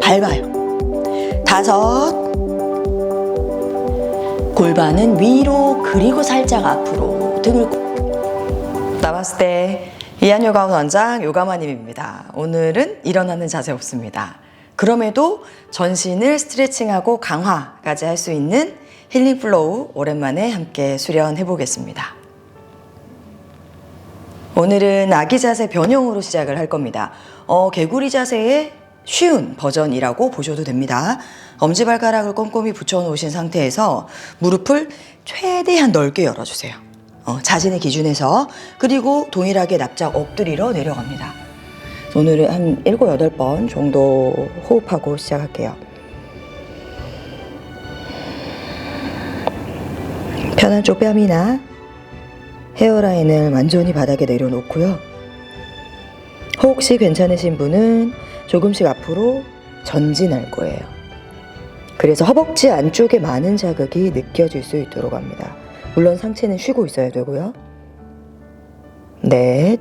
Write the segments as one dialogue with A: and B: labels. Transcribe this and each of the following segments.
A: 밟아요. 5, 골반은 위로 그리고 살짝 앞으로 등을 나마스테 이한요가 원장 요가마님입니다. 오늘은 일어나는 자세 없습니다. 그럼에도 전신을 스트레칭하고 강화까지 할 수 있는 힐링 플로우 오랜만에 함께 수련해 보겠습니다. 오늘은 아기 자세 변형으로 시작을 할 겁니다. 개구리 자세의 쉬운 버전이라고 보셔도 됩니다. 엄지발가락을 꼼꼼히 붙여놓으신 상태에서 무릎을 최대한 넓게 열어주세요. 자신의 기준에서. 그리고 동일하게 납작 엎드리러 내려갑니다. 오늘은 한 7, 8번 정도 호흡하고 시작할게요. 편한 쪽 뺨이나 헤어라인을 완전히 바닥에 내려놓고요. 혹시 괜찮으신 분은 조금씩 앞으로 전진할 거예요. 그래서 허벅지 안쪽에 많은 자극이 느껴질 수 있도록 합니다. 물론 상체는 쉬고 있어야 되고요. 넷,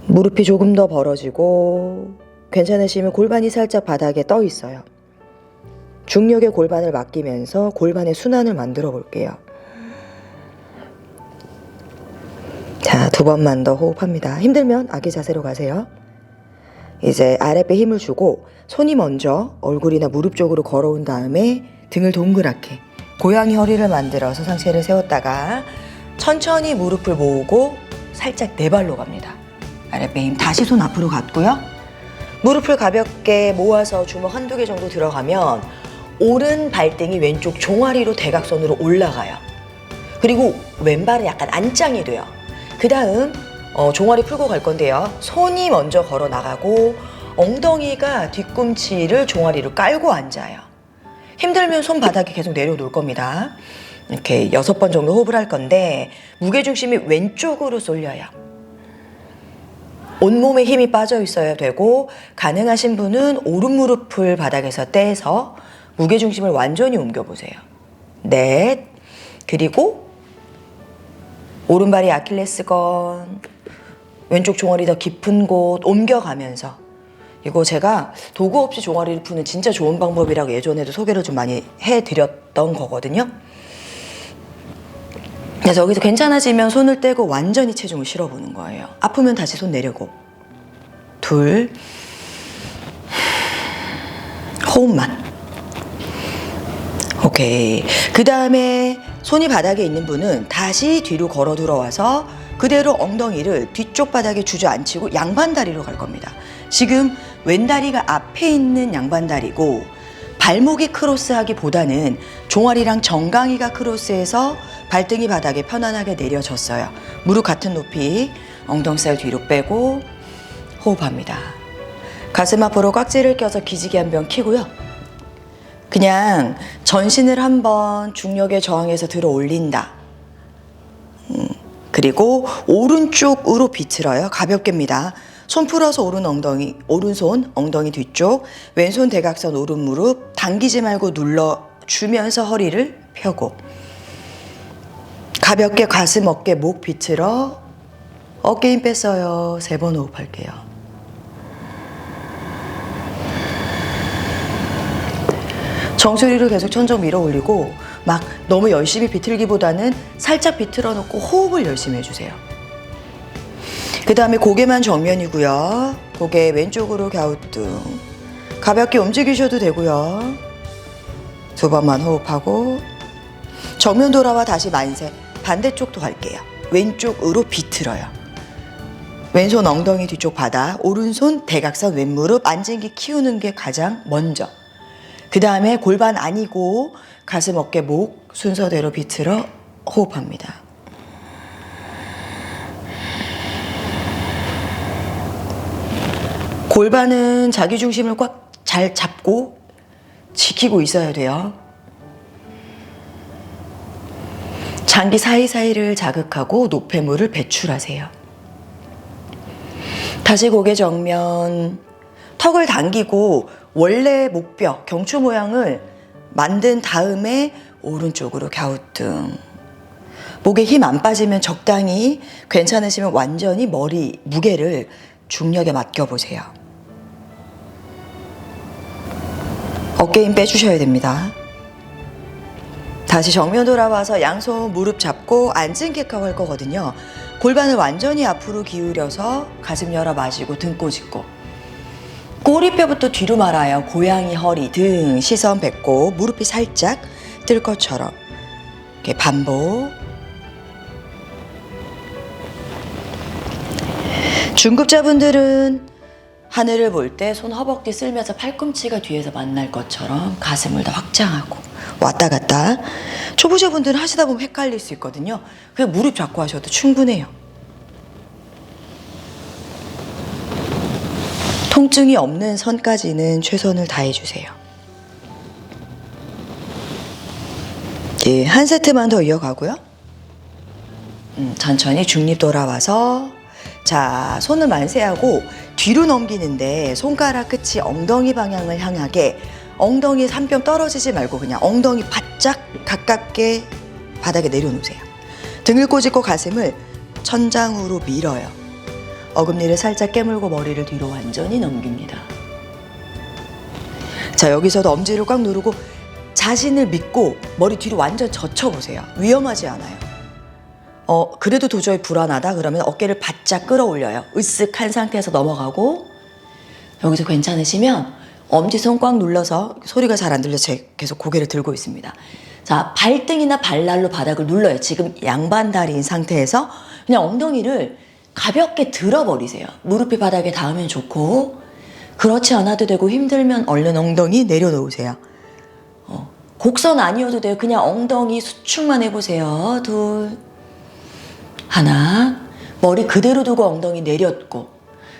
A: 무릎이 조금 더 벌어지고 괜찮으시면 골반이 살짝 바닥에 떠 있어요. 중력의 골반을 맡기면서 골반의 순환을 만들어 볼게요. 자, 2번만 더 호흡합니다. 힘들면 아기 자세로 가세요. 이제 아랫배 힘을 주고 손이 먼저 얼굴이나 무릎 쪽으로 걸어온 다음에 등을 동그랗게 고양이 허리를 만들어서 상체를 세웠다가 천천히 무릎을 모으고 살짝 네 발로 갑니다. 아랫배 힘 다시 손 앞으로 갔고요. 무릎을 가볍게 모아서 주먹 한두 개 정도 들어가면 오른 발등이 왼쪽 종아리로 대각선으로 올라가요. 그리고 왼발은 약간 안짱이 돼요. 그 다음 종아리 풀고 갈 건데요. 손이 먼저 걸어 나가고 엉덩이가 뒤꿈치를 종아리로 깔고 앉아요. 힘들면 손바닥에 계속 내려놓을 겁니다. 이렇게 6번 정도 호흡을 할 건데 무게중심이 왼쪽으로 쏠려요. 온몸에 힘이 빠져 있어야 되고 가능하신 분은 오른 무릎을 바닥에서 떼서 무게중심을 완전히 옮겨보세요. 넷, 그리고 오른발이 아킬레스건, 왼쪽 종아리 더 깊은 곳 옮겨가면서, 이거 제가 도구 없이 종아리를 푸는 진짜 좋은 방법이라고 예전에도 소개를 좀 많이 해드렸던 거거든요. 그래서 여기서 괜찮아지면 손을 떼고 완전히 체중을 실어보는 거예요. 아프면 다시 손 내려고. 2, 호흡만. 오케이. 그 다음에 손이 바닥에 있는 분은 다시 뒤로 걸어 들어와서 그대로 엉덩이를 뒤쪽 바닥에 주저앉히고 양반다리로 갈 겁니다. 지금 왼다리가 앞에 있는 양반다리고 발목이 크로스하기보다는 종아리랑 정강이가 크로스해서 발등이 바닥에 편안하게 내려졌어요. 무릎 같은 높이, 엉덩살 뒤로 빼고 호흡합니다. 가슴 앞으로 깍지를 껴서 기지개 한 번 켜고요. 그냥 전신을 한번 중력에 저항해서 들어 올린다. 그리고 오른쪽으로 비틀어요. 가볍게입니다. 손 풀어서 오른손 엉덩이 뒤쪽, 왼손 대각선 오른 무릎 당기지 말고 눌러주면서 허리를 펴고 가볍게 가슴, 어깨, 목 비틀어 어깨 힘 뺐어요. 3번 호흡할게요. 정수리를 계속 천정 밀어 올리고 막 너무 열심히 비틀기보다는 살짝 비틀어 놓고 호흡을 열심히 해주세요. 그 다음에 고개만 정면이고요. 고개 왼쪽으로 갸우뚱. 가볍게 움직이셔도 되고요. 2번만 호흡하고 정면 돌아와 다시 만세. 반대쪽도 갈게요. 왼쪽으로 비틀어요. 왼손 엉덩이 뒤쪽 바닥, 오른손 대각선 왼무릎 안진기 키우는 게 가장 먼저. 그 다음에 골반 아니고 가슴, 어깨, 목 순서대로 비틀어 호흡합니다. 골반은 자기 중심을 꽉 잘 잡고 지키고 있어야 돼요. 장기 사이사이를 자극하고 노폐물을 배출하세요. 다시 고개 정면, 턱을 당기고 원래 목뼈, 경추 모양을 만든 다음에 오른쪽으로 갸우뚱. 목에 힘 안 빠지면 적당히, 괜찮으시면 완전히 머리 무게를 중력에 맡겨보세요. 어깨 힘 빼주셔야 됩니다. 다시 정면 돌아와서 양손 무릎 잡고 앉은 객하고 할 거거든요. 골반을 완전히 앞으로 기울여서 가슴 열어 마시고 등 꼬집고 꼬리뼈부터 뒤로 말아요. 고양이 허리, 등, 시선 뱉고 무릎이 살짝 뜰 것처럼 이렇게 반복. 중급자분들은 하늘을 볼 때 손 허벅지 쓸면서 팔꿈치가 뒤에서 만날 것처럼 가슴을 더 확장하고 왔다 갔다. 초보자분들은 하시다 보면 헷갈릴 수 있거든요. 그냥 무릎 잡고 하셔도 충분해요. 통증이 없는 선까지는 최선을 다해주세요. 예, 한 세트만 더 이어가고요. 천천히 중립 돌아와서 자, 손을 만세하고 뒤로 넘기는데 손가락 끝이 엉덩이 방향을 향하게 엉덩이 한 뼘 떨어지지 말고 그냥 엉덩이 바짝 가깝게 바닥에 내려놓으세요. 등을 꼬집고 가슴을 천장으로 밀어요. 어금니를 살짝 깨물고 머리를 뒤로 완전히 넘깁니다. 자, 여기서도 엄지를 꽉 누르고 자신을 믿고 머리 뒤로 완전 젖혀보세요. 위험하지 않아요. 그래도 도저히 불안하다 그러면 어깨를 바짝 끌어올려요. 으쓱한 상태에서 넘어가고 여기서 괜찮으시면 엄지손 꽉 눌러서 소리가 잘 안 들려서 제가 계속 고개를 들고 있습니다. 자, 발등이나 발날로 바닥을 눌러요. 지금 양반다리인 상태에서 그냥 엉덩이를 가볍게 들어버리세요. 무릎이 바닥에 닿으면 좋고 그렇지 않아도 되고 힘들면 얼른 엉덩이 내려놓으세요. 곡선 아니어도 돼요. 그냥 엉덩이 수축만 해보세요. 둘, 하나, 머리 그대로 두고 엉덩이 내렸고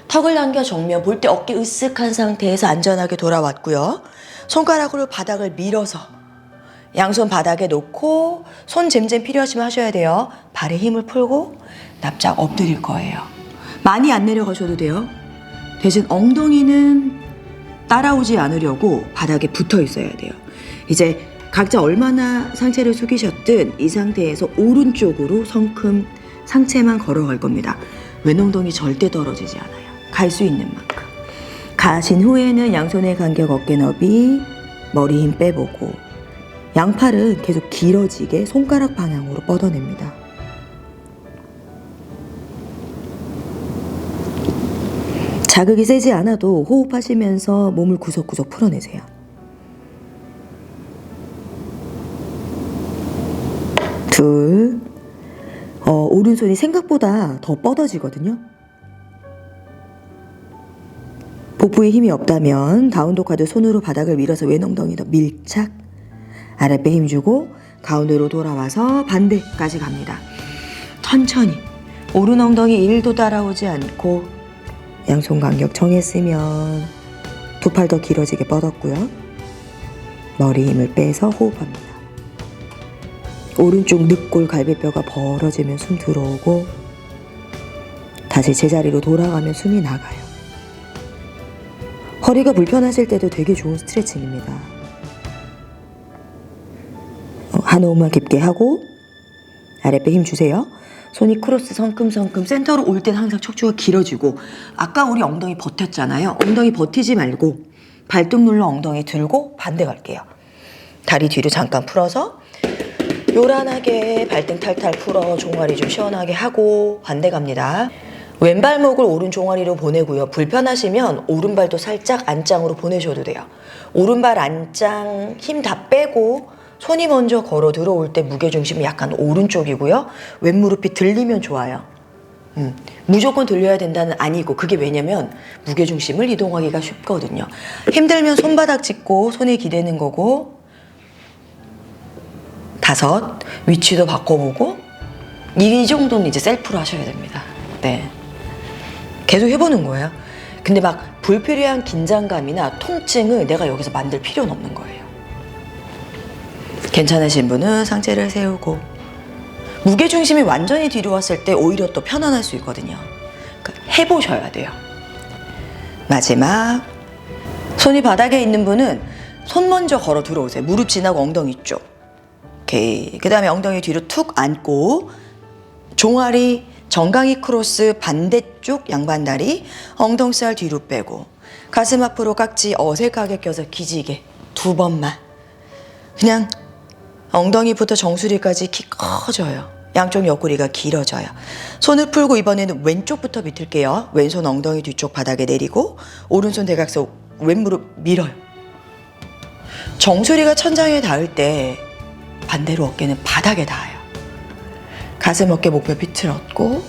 A: 턱을 당겨 정면 볼 때 어깨 으쓱한 상태에서 안전하게 돌아왔고요. 손가락으로 바닥을 밀어서 양손 바닥에 놓고 손 잼잼 필요하시면 하셔야 돼요. 발에 힘을 풀고 납작 엎드릴 거예요. 많이 안 내려가셔도 돼요. 대신 엉덩이는 따라오지 않으려고 바닥에 붙어 있어야 돼요. 이제 각자 얼마나 상체를 숙이셨든 이 상태에서 오른쪽으로 성큼 상체만 걸어갈 겁니다. 왼엉덩이 절대 떨어지지 않아요. 갈 수 있는 만큼. 가신 후에는 양손의 간격 어깨 너비, 머리 힘 빼보고 양팔은 계속 길어지게 손가락 방향으로 뻗어냅니다. 자극이 세지 않아도 호흡하시면서 몸을 구석구석 풀어내세요. 둘, 오른손이 생각보다 더 뻗어지거든요. 복부에 힘이 없다면 다운독 카드 손으로 바닥을 밀어서 왼 엉덩이 더 밀착. 아랫배 힘주고 가운데로 돌아와서 반대까지 갑니다. 천천히 오른 엉덩이 1도 따라오지 않고 양손 간격 정했으면 두 팔 더 길어지게 뻗었고요. 머리 힘을 빼서 호흡합니다. 오른쪽 늑골 갈비뼈가 벌어지면 숨 들어오고 다시 제자리로 돌아가면 숨이 나가요. 허리가 불편하실 때도 되게 좋은 스트레칭입니다. 한 호흡만 깊게 하고 아랫배 힘 주세요. 손이 크로스 성큼성큼 센터로 올 땐 항상 척추가 길어지고 아까 우리 엉덩이 버텼잖아요. 엉덩이 버티지 말고 발등 눌러 엉덩이 들고 반대 갈게요. 다리 뒤로 잠깐 풀어서 요란하게 발등 탈탈 풀어 종아리 좀 시원하게 하고 반대 갑니다. 왼발목을 오른 종아리로 보내고요. 불편하시면 오른발도 살짝 안짱으로 보내셔도 돼요. 오른발 안짱 힘 다 빼고 손이 먼저 걸어 들어올 때 무게중심이 약간 오른쪽이고요. 왼무릎이 들리면 좋아요. 무조건 들려야 된다는 아니고 그게 왜냐면 무게중심을 이동하기가 쉽거든요. 힘들면 손바닥 짚고 손에 기대는 거고 5, 위치도 바꿔보고 이 정도는 이제 셀프로 하셔야 됩니다. 네, 계속 해보는 거예요. 근데 막 불필요한 긴장감이나 통증을 내가 여기서 만들 필요는 없는 거예요. 괜찮으신 분은 상체를 세우고 무게중심이 완전히 뒤로 왔을 때 오히려 또 편안할 수 있거든요. 그러니까 해보셔야 돼요. 마지막 손이 바닥에 있는 분은 손 먼저 걸어 들어오세요. 무릎 지나고 엉덩이 쪽. 오케이. 그 다음에 엉덩이 뒤로 툭 앉고 종아리 정강이 크로스 반대쪽 양반다리 엉덩살 뒤로 빼고 가슴 앞으로 깍지 어색하게 껴서 기지개 2번만. 그냥 엉덩이부터 정수리까지 키 커져요. 양쪽 옆구리가 길어져요. 손을 풀고 이번에는 왼쪽부터 비틀게요. 왼손 엉덩이 뒤쪽 바닥에 내리고 오른손 대각선 왼무릎 밀어요. 정수리가 천장에 닿을 때 반대로 어깨는 바닥에 닿아요. 가슴 어깨 목표 비틀었고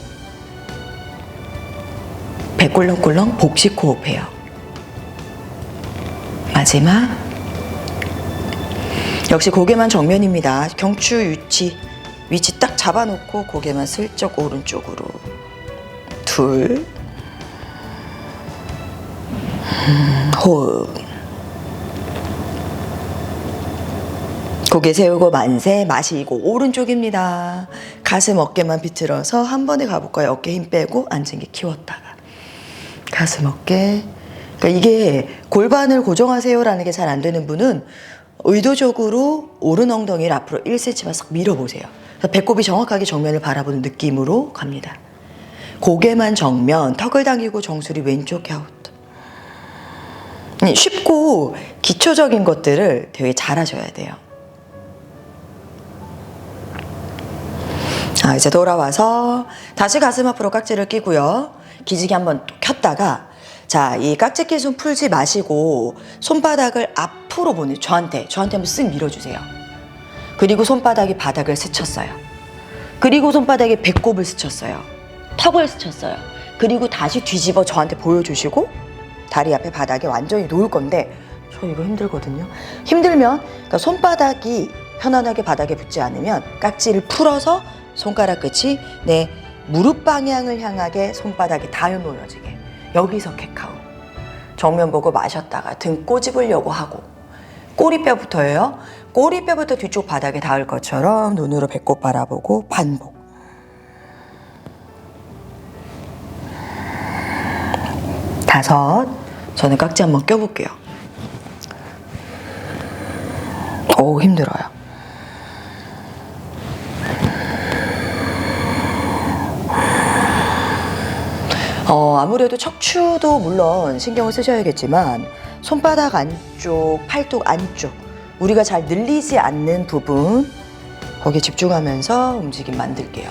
A: 배 꿀렁꿀렁 복식 호흡해요. 마지막. 역시 고개만 정면입니다. 경추 위치 딱 잡아놓고 고개만 슬쩍 오른쪽으로. 둘. 호흡. 고개 세우고 만세. 마시고 오른쪽입니다. 가슴 어깨만 비틀어서 한 번에 가볼까요? 어깨 힘 빼고 앉은 게 키웠다가 가슴 어깨. 그러니까 이게 골반을 고정하세요라는 게 잘 안 되는 분은 의도적으로 오른 엉덩이를 앞으로 1cm만 싹 밀어보세요. 배꼽이 정확하게 정면을 바라보는 느낌으로 갑니다. 고개만 정면, 턱을 당기고 정수리 왼쪽 갸웃. 쉽고 기초적인 것들을 되게 잘하셔야 돼요. 자, 이제 돌아와서 다시 가슴 앞으로 깍지를 끼고요. 기지개 한번 또 켰다가, 자, 이 깍지 낀 손 풀지 마시고 손바닥을 앞으로 보내. 저한테 한번 쓱 밀어주세요. 그리고 손바닥이 바닥을 스쳤어요. 그리고 손바닥에 배꼽을 스쳤어요. 턱을 스쳤어요. 그리고 다시 뒤집어 저한테 보여주시고 다리 앞에 바닥에 완전히 놓을 건데, 저 이거 힘들거든요. 힘들면 그러니까 손바닥이 편안하게 바닥에 붙지 않으면 깍지를 풀어서 손가락 끝이 내 무릎 방향을 향하게 손바닥이 닿여 놓여지게. 여기서 캣카우. 정면 보고 마셨다가 등 꼬집으려고 하고 꼬리뼈부터예요. 꼬리뼈부터 뒤쪽 바닥에 닿을 것처럼 눈으로 배꼽 바라보고 반복. 다섯. 저는 깍지 한번 껴볼게요. 오, 힘들어요. 아무래도 척추도 물론 신경을 쓰셔야겠지만 손바닥 안쪽, 팔뚝 안쪽, 우리가 잘 늘리지 않는 부분, 거기에 집중하면서 움직임 만들게요.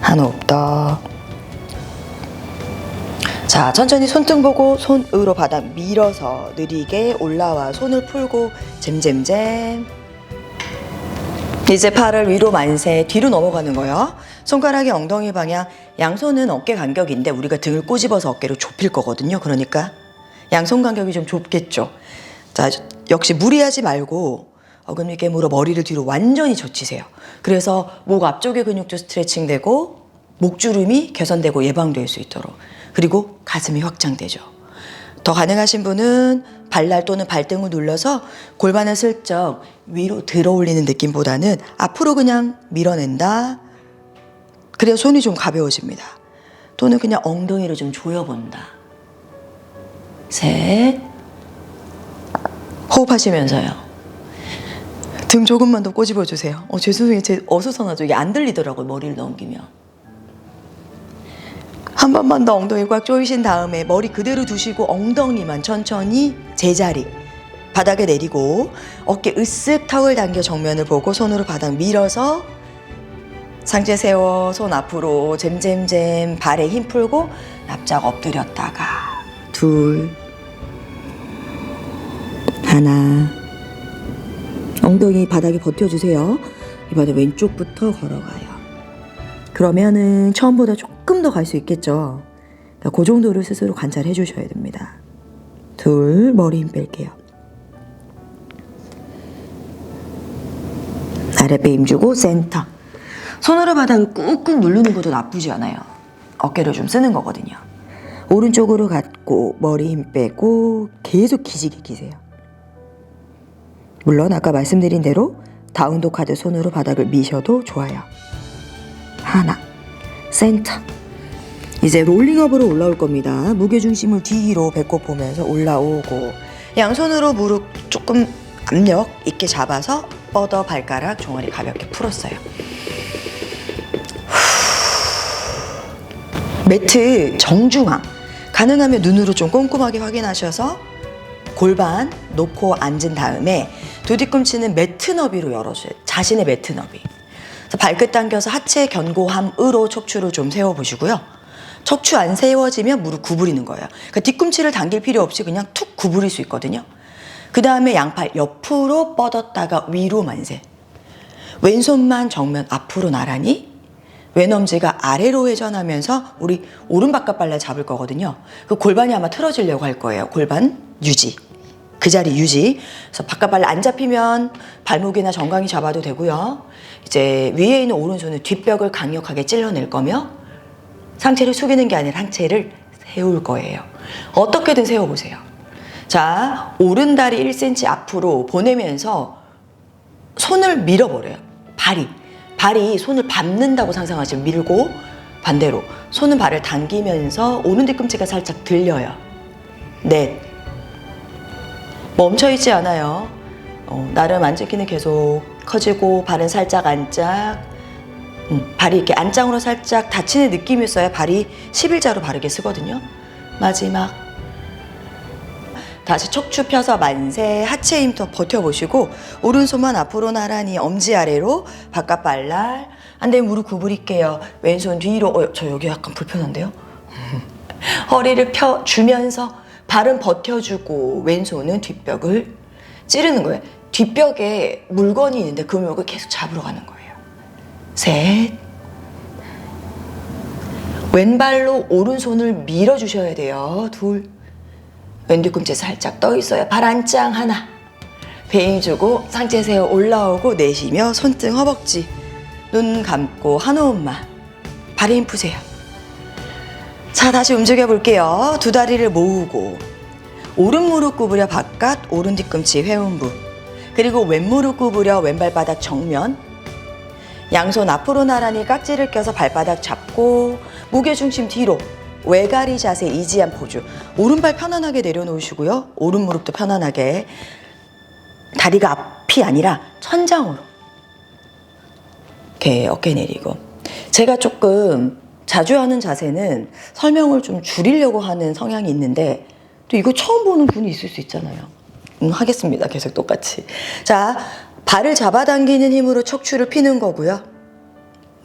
A: 한 호흡 더. 자, 천천히 손등 보고 손으로 바닥 밀어서 느리게 올라와 손을 풀고 잼잼잼. 이제 팔을 위로 만세, 뒤로 넘어가는 거예요. 손가락이 엉덩이 방향, 양손은 어깨 간격인데 우리가 등을 꼬집어서 어깨를 좁힐 거거든요. 그러니까 양손 간격이 좀 좁겠죠. 자, 역시 무리하지 말고 어금니 깨물어 머리를 뒤로 완전히 젖히세요. 그래서 목 앞쪽의 근육도 스트레칭 되고 목주름이 개선되고 예방될 수 있도록. 그리고 가슴이 확장되죠. 더 가능하신 분은 발날 또는 발등을 눌러서 골반을 슬쩍 위로 들어 올리는 느낌보다는 앞으로 그냥 밀어낸다. 그래야 손이 좀 가벼워집니다. 또는 그냥 엉덩이를 좀 조여본다. 셋. 호흡하시면서요. 등 조금만 더 꼬집어주세요. 죄송해요. 제 어수선하죠. 이게 안 들리더라고요. 머리를 넘기면. 한 번만 더 엉덩이 꽉 조이신 다음에 머리 그대로 두시고 엉덩이만 천천히 제자리. 바닥에 내리고 어깨 으쓱 턱을 당겨 정면을 보고 손으로 바닥 밀어서 상체 세워 손 앞으로 잼잼잼. 발에 힘 풀고 납작 엎드렸다가 둘. 하나. 엉덩이 바닥에 버텨주세요. 이번에 왼쪽부터 걸어가요. 그러면은 처음보다 조금 더 갈 수 있겠죠. 그러니까 그 정도를 스스로 관찰해 주셔야 됩니다. 둘. 머리 힘 뺄게요. 아랫배 힘 주고 센터. 손으로 바닥을 꾹꾹 누르는 것도 나쁘지 않아요. 어깨를 좀 쓰는 거거든요. 오른쪽으로 갖고 머리 힘 빼고 계속 기지개 끼세요. 물론 아까 말씀드린 대로 다운독 카드 손으로 바닥을 미셔도 좋아요. 하나. 센터. 이제 롤링업으로 올라올 겁니다. 무게중심을 뒤로 배꼽 보면서 올라오고 양손으로 무릎 조금 압력 있게 잡아서 뻗어 발가락 종아리 가볍게 풀었어요. 매트 정중앙. 가능하면 눈으로 좀 꼼꼼하게 확인하셔서 골반 놓고 앉은 다음에 두 뒤꿈치는 매트 너비로 열어줘요. 자신의 매트 너비. 그래서 발끝 당겨서 하체 견고함으로 척추를 좀 세워보시고요. 척추 안 세워지면 무릎 구부리는 거예요. 그러니까 뒤꿈치를 당길 필요 없이 그냥 툭 구부릴 수 있거든요. 그 다음에 양팔 옆으로 뻗었다가 위로 만세. 왼손만 정면 앞으로 나란히, 왼엄지가 아래로 회전하면서 우리 오른 바깥발을 잡을 거거든요. 그 골반이 아마 틀어지려고 할 거예요. 골반 유지. 그 자리 유지. 그래서 바깥발 안 잡히면 발목이나 정강이 잡아도 되고요. 이제 위에 있는 오른손은 뒷벽을 강력하게 찔러낼 거며 상체를 숙이는 게 아니라 상체를 세울 거예요. 어떻게든 세워보세요. 자, 오른 다리 1cm 앞으로 보내면서 손을 밀어버려요. 발이 손을 밟는다고 상상하시면 밀고 반대로 손은 발을 당기면서 오른 뒤꿈치가 살짝 들려요. 넷. 멈춰있지 않아요. 나름 앉기는 계속 커지고 발은 살짝 안짝. 발이 이렇게 안짱으로 살짝 닫히는 느낌이 있어야 발이 11자로 바르게 쓰거든요. 마지막. 다시 척추 펴서 만세, 하체 힘 더 버텨보시고 오른손만 앞으로 나란히 엄지 아래로 바깥 발날. 안 되면 무릎 구부릴게요. 왼손 뒤로. 저 여기 약간 불편한데요? 허리를 펴주면서 발은 버텨주고 왼손은 뒷벽을 찌르는 거예요. 뒷벽에 물건이 있는데 그 물건을 계속 잡으러 가는 거예요. 셋. 왼발로 오른손을 밀어주셔야 돼요. 둘. 왼 뒤꿈치 살짝 떠 있어요. 발 안짱 하나. 배 힘주고 상체 세워 올라오고 내쉬며 손등 허벅지. 눈 감고 한 호흡만. 발에 힘 푸세요. 자, 다시 움직여 볼게요. 두 다리를 모으고 오른 무릎 구부려 바깥, 오른 뒤꿈치 회음부. 그리고 왼 무릎 구부려 왼발바닥 정면. 양손 앞으로 나란히 깍지를 껴서 발바닥 잡고 무게중심 뒤로. 외가리 자세 이지한 포즈. 오른발 편안하게 내려놓으시고요. 오른 무릎도 편안하게. 다리가 앞이 아니라 천장으로. 이렇게 어깨 내리고. 제가 조금 자주 하는 자세는 설명을 좀 줄이려고 하는 성향이 있는데 또 이거 처음 보는 분이 있을 수 있잖아요. 하겠습니다. 계속 똑같이. 자, 발을 잡아당기는 힘으로 척추를 피는 거고요.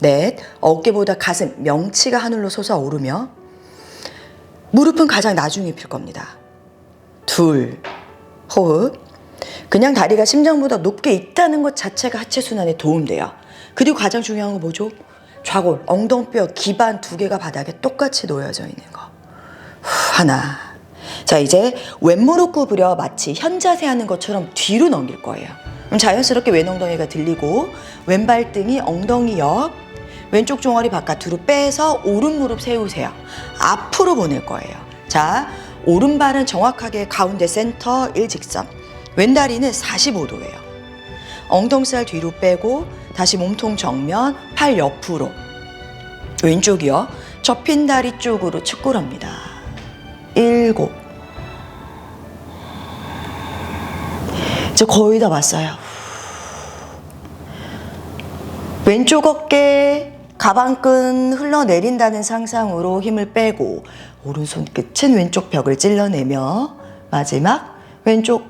A: 넷. 어깨보다 가슴, 명치가 하늘로 솟아오르며 무릎은 가장 나중에 필 겁니다. 둘. 호흡. 그냥 다리가 심장보다 높게 있다는 것 자체가 하체 순환에 도움돼요. 그리고 가장 중요한 건 뭐죠? 좌골, 엉덩뼈, 기반 두 개가 바닥에 똑같이 놓여져 있는 거. 하나. 자, 이제 왼무릎 구부려 마치 현자세 하는 것처럼 뒤로 넘길 거예요. 그럼 자연스럽게 왼 엉덩이가 들리고 왼발등이 엉덩이 옆, 왼쪽 종아리 바깥으로 빼서 오른 무릎 세우세요. 앞으로 보낼 거예요. 자, 오른발은 정확하게 가운데 센터 일직선. 왼다리는 45도예요. 엉덩살 뒤로 빼고 다시 몸통 정면, 팔 옆으로. 왼쪽이요. 접힌 다리 쪽으로 축구럽니다. 7. 이제 거의 다 왔어요. 왼쪽 어깨 가방끈 흘러내린다는 상상으로 힘을 빼고 오른손 끝은 왼쪽 벽을 찔러내며 마지막 왼쪽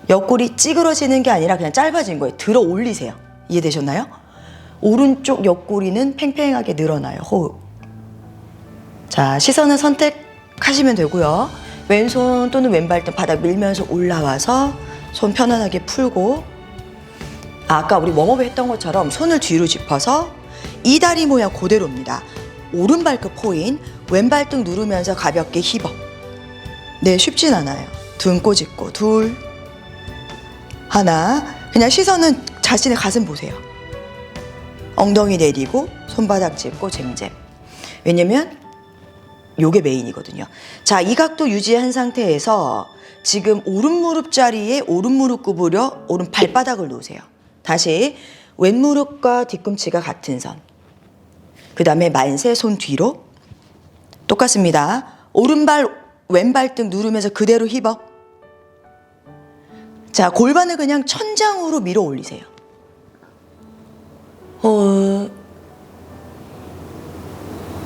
A: 옆구리 찌그러지는 게 아니라 그냥 짧아진 거예요. 들어 올리세요. 이해되셨나요? 오른쪽 옆구리는 팽팽하게 늘어나요. 호흡. 자, 시선은 선택하시면 되고요. 왼손 또는 왼발등 바닥 밀면서 올라와서 손 편안하게 풀고 아까 우리 웜업에 했던 것처럼 손을 뒤로 짚어서 이 다리 모양 그대로입니다. 오른발끝 포인, 왼발등 누르면서 가볍게 힙업. 네, 쉽진 않아요. 등 꼬집고 둘, 하나. 그냥 시선은 자신의 가슴 보세요. 엉덩이 내리고 손바닥 짚고 잼잼. 왜냐면 요게 메인이거든요. 자, 이 각도 유지한 상태에서 지금 오른 무릎 자리에 오른 무릎 구부려 오른 발바닥을 놓으세요. 다시 왼 무릎과 뒤꿈치가 같은 선. 그 다음에 만세 손 뒤로. 똑같습니다. 오른발 왼발등 누르면서 그대로 힙업. 자, 골반을 그냥 천장으로 밀어 올리세요.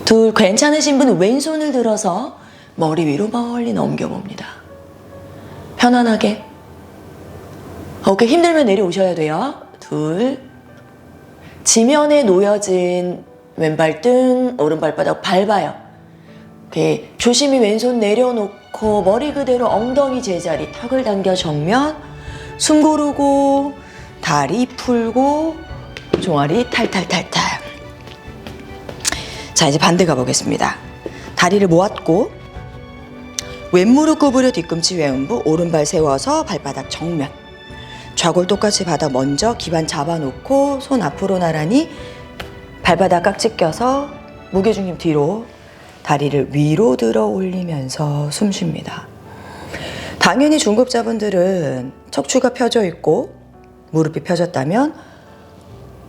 A: 둘. 괜찮으신 분은 왼손을 들어서 머리 위로 멀리 넘겨봅니다.
B: 편안하게. 어깨 힘들면 내려오셔야 돼요. 둘. 지면에 놓여진 왼발등, 오른발바닥 밟아요. 오케이. 조심히 왼손 내려놓고 머리 그대로 엉덩이 제자리, 턱을 당겨 정면, 숨 고르고 다리 풀고 종아리 탈탈탈탈. 자, 이제 반대 가보겠습니다. 다리를 모았고 왼무릎 구부려 뒤꿈치 외음부, 오른발 세워서 발바닥 정면. 좌골 똑같이 바닥 먼저 기반 잡아놓고 손 앞으로 나란히 발바닥 깍지 껴서 무게중심 뒤로 다리를 위로 들어 올리면서 숨 쉽니다. 당연히 중급자분들은 척추가 펴져 있고 무릎이 펴졌다면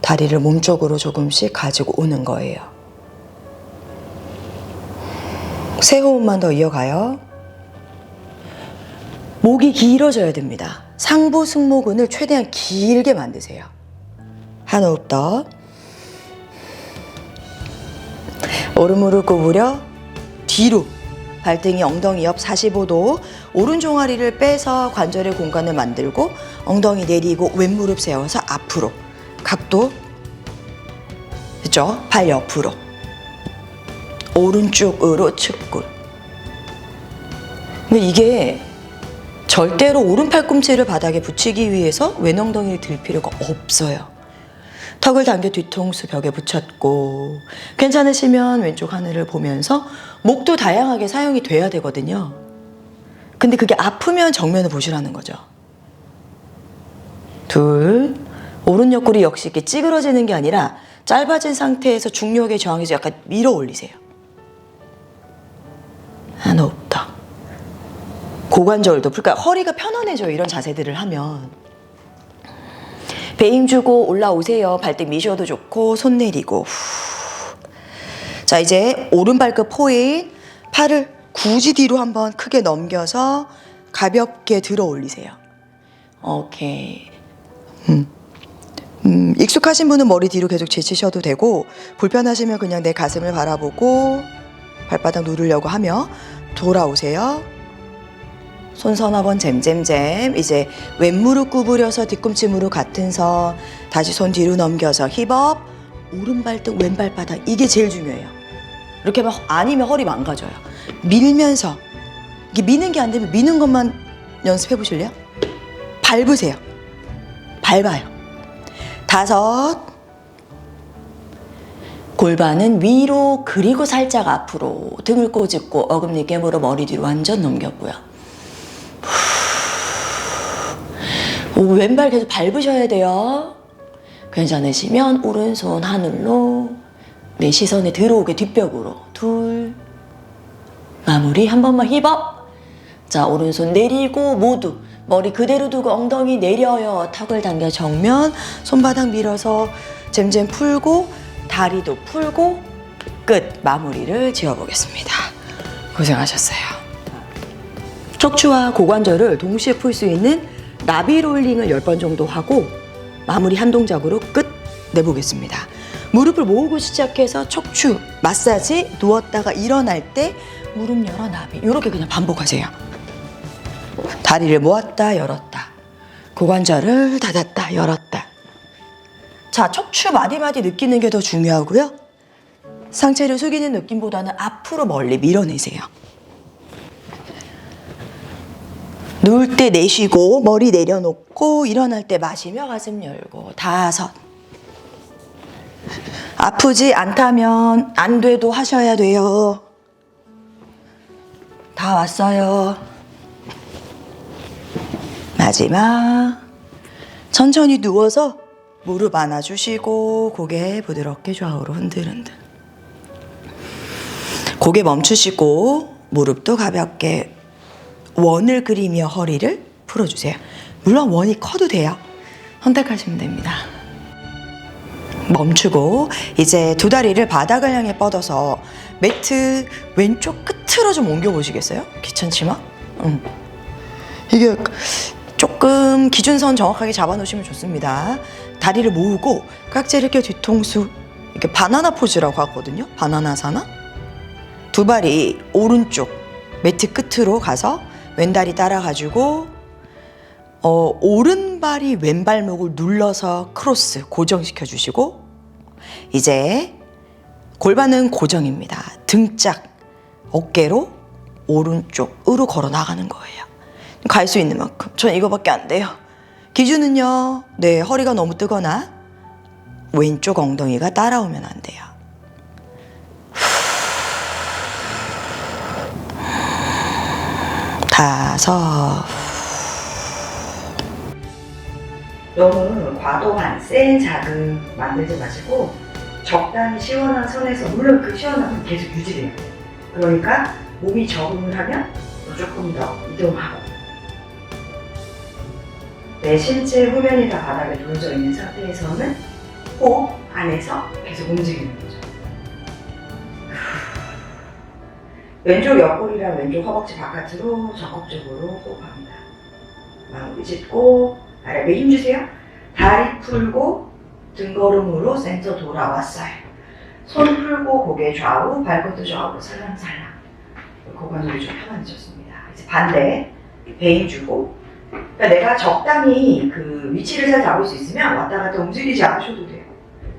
B: 다리를 몸쪽으로 조금씩 가지고 오는 거예요. 세 호흡만 더 이어가요. 목이 길어져야 됩니다. 상부 승모근을 최대한 길게 만드세요. 한 호흡 더. 오른무릎 구부려 뒤로 발등이 엉덩이 옆 45도, 오른 종아리를 빼서 관절의 공간을 만들고 엉덩이 내리고 왼무릎 세워서 앞으로 각도 그죠? 발 옆으로 오른쪽으로 측근. 근데 이게 절대로 오른 팔꿈치를 바닥에 붙이기 위해서 왼 엉덩이를 들 필요가 없어요. 턱을 당겨 뒤통수 벽에 붙였고, 괜찮으시면 왼쪽 하늘을 보면서 목도 다양하게 사용이 돼야 되거든요. 근데 그게 아프면 정면을 보시라는 거죠. 둘, 오른 옆구리 역시 이렇게 찌그러지는 게 아니라 짧아진 상태에서 중력에 저항해서 약간 밀어 올리세요. 한 호흡 더. 고관절도 풀까, 허리가 편안해져요. 이런 자세들을 하면. 배 힘주고 올라오세요. 발등 미셔도 좋고 손 내리고. 자, 이제 오른발끝 포인, 팔을 굳이 뒤로 한번 크게 넘겨서 가볍게 들어 올리세요. 오케이. 익숙하신 분은 머리 뒤로 계속 제치셔도 되고, 불편하시면 그냥 내 가슴을 바라보고 발바닥 누르려고 하며 돌아오세요. 손 서너 번 잼잼잼. 이제 왼무릎 구부려서 뒤꿈치 무릎 같은 선, 다시 손 뒤로 넘겨서 힙업, 오른발등 왼발바닥. 이게 제일 중요해요. 이렇게 막 아니면 허리 망가져요. 밀면서, 이게 미는 게 안 되면 미는 것만 연습해 보실래요? 밟으세요. 밟아요. 다섯. 골반은 위로 그리고 살짝 앞으로 등을 꼬집고 어금니 깨물어 머리 뒤로 완전 넘겼고요. 왼발 계속 밟으셔야 돼요. 괜찮으시면 오른손 하늘로 내 시선이 들어오게 뒷벽으로. 둘. 마무리. 한 번만 힙업. 자, 오른손 내리고 모두 머리 그대로 두고 엉덩이 내려요. 턱을 당겨 정면, 손바닥 밀어서 잼잼 풀고 다리도 풀고 끝. 마무리를 지어보겠습니다. 고생하셨어요. 척추와 고관절을 동시에 풀 수 있는 나비 롤링을 10번 정도 하고 마무리 한 동작으로 끝 내보겠습니다. 무릎을 모으고 시작해서 척추 마사지, 누웠다가 일어날 때 무릎 열어 나비, 이렇게 그냥 반복하세요. 다리를 모았다 열었다, 고관절을 닫았다 열었다. 자, 척추 마디마디 느끼는 게 더 중요하고요. 상체를 숙이는 느낌보다는 앞으로 멀리 밀어내세요. 누울 때 내쉬고 머리 내려놓고 일어날 때 마시며 가슴 열고. 다섯. 아프지 않다면 안 돼도 하셔야 돼요. 다 왔어요. 마지막. 천천히 누워서 무릎 안아주시고 고개 부드럽게 좌우로 흔들흔들. 고개 멈추시고 무릎도 가볍게 원을 그리며 허리를 풀어주세요. 물론 원이 커도 돼요. 선택하시면 됩니다. 멈추고 이제 두 다리를 바닥을 향해 뻗어서 매트 왼쪽 끝으로 좀 옮겨보시겠어요? 귀찮지만? 이게 조금 기준선 정확하게 잡아놓으시면 좋습니다. 다리를 모으고 깍지를 껴 뒤통수, 이렇게 바나나 포즈라고 하거든요. 바나나 사나? 두 발이 오른쪽 매트 끝으로 가서 왼다리 따라가지고 오른발이 왼발목을 눌러서 크로스 고정시켜 주시고, 이제 골반은 고정입니다. 등짝, 어깨로 오른쪽으로 걸어 나가는 거예요. 갈 수 있는 만큼. 전 이거밖에 안 돼요. 기준은요, 네, 허리가 너무 뜨거나 왼쪽 엉덩이가 따라오면 안 돼요. 5.
A: 너무 과도한 센 자극 만들지 마시고 적당히 시원한 선에서, 물론 그 시원한 건 계속 유지돼요. 그러니까 몸이 적응을 하면 조금 더 이동하고, 내 신체 후면이 다 바닥에 놓여져 있는 상태에서는 호흡 안에서 계속 움직이는 거죠. 왼쪽 옆구리랑 왼쪽 허벅지 바깥으로 적극적으로 호흡합니다. 마무리 짓고 아랫배 힘주세요. 다리 풀고 등걸음으로 센터 돌아왔어요. 손 풀고 고개 좌우, 발끝도 좌우로 살랑살랑. 고관절이 좀 편안해졌습니다. 이제 반대, 배 힘주고. 그러니까 내가 적당히 그 위치를 잘 잡을 수 있으면 왔다 갔다 움직이지 않으셔도 돼요.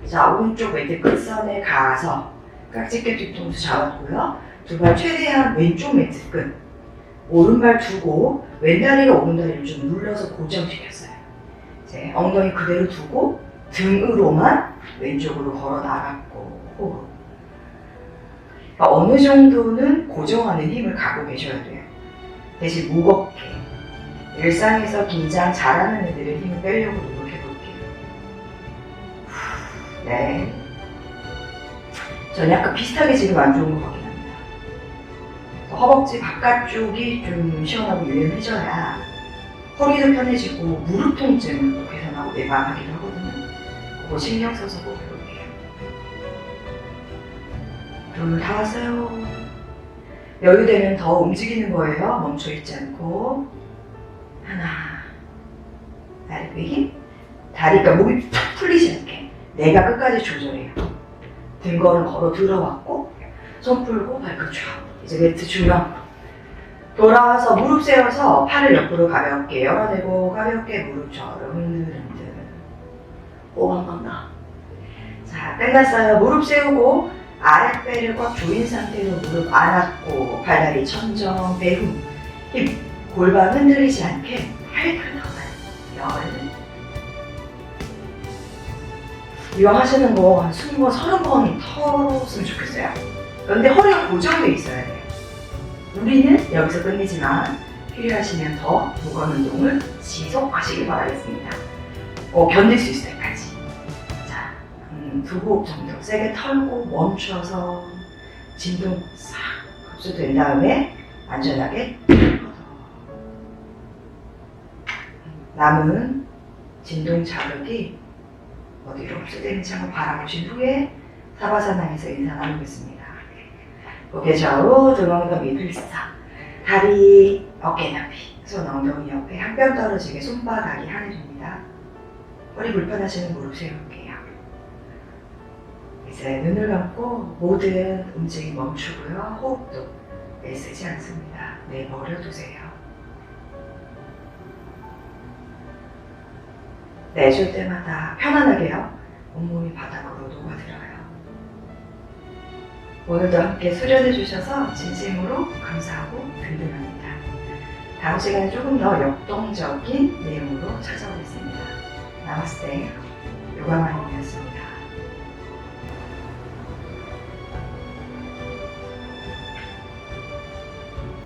A: 자, 오른쪽 매트 끝선에 가서 깍지끼 뒤통수 잡았고요. 두 발 최대한 왼쪽 매트 끝. 오른발 두고 왼다리가 오른다리를 좀 눌러서 고정시켰어요. 이제 엉덩이 그대로 두고 등으로만 왼쪽으로 걸어 나갔고, 호흡. 그러니까 어느 정도는 고정하는 힘을 갖고 계셔야 돼요. 대신 무겁게. 일상에서 긴장 잘하는 애들은 힘을 빼려고 노력해 볼게요. 네. 전 약간 비슷하게 지금 안 좋은 것 같긴 합니다. 허벅지 바깥쪽이 좀 시원하고 유연해져야 허리도 편해지고 무릎 통증도 개선하고 예방하기도 하거든요. 그거 신경 써서 꼭 해볼게요. 둘 다 왔어요. 여유되면 더 움직이는 거예요. 멈춰있지 않고. 하나. 아랫배 힘. 다리가 목이 툭 풀리지 않게 내가 끝까지 조절해요. 등걸음 걸어 들어왔고, 손 풀고 발끝 좌우. 이제 매트 중앙. 돌아와서 무릎 세워서 팔을 옆으로 가볍게 열어내고 가볍게 무릎처럼 흔들흔들. 호흡 한 번 더. 자, 끝났어요. 무릎 세우고 아랫배를 꽉 조인 상태로 무릎 안았고 발다리 천정, 배후, 힙, 골반 흔들리지 않게 팔 털어가요. 이왕 하시는 거 한 20번, 30번 털었으면 좋겠어요. 그런데 허리가 고정돼 있어야 돼요. 우리는 여기서 끝내지만 필요하시면 더 무거운 운동을 지속하시길 바라겠습니다. 견딜 수 있을 때까지. 자, 2호흡 정도 세게 털고 멈춰서 진동 싹 흡수된 다음에 안전하게 남은 진동 자극이 어디로 흡수되는지 한번 바라보신 후에 사바사나에서 인사 나누겠습니다. 고개 좌우, 등 엉덩이 들썩, 다리 어깨 높이, 손 엉덩이 옆에 한 뼘 떨어지게 손바닥이 하늘입니다. 허리 불편하시는 무릎 세울게요. 이제 눈을 감고 모든 움직임 멈추고요. 호흡도 애쓰지 않습니다. 내버려두세요. 내쉴 때마다 편안하게요. 온몸이 바닥으로 녹아들어요. 오늘도 함께 수련해 주셔서 진심으로 감사하고 든든합니다. 다음 시간에 조금 더 역동적인 내용으로 찾아오겠습니다. 나마스테, 요가마님이었습니다.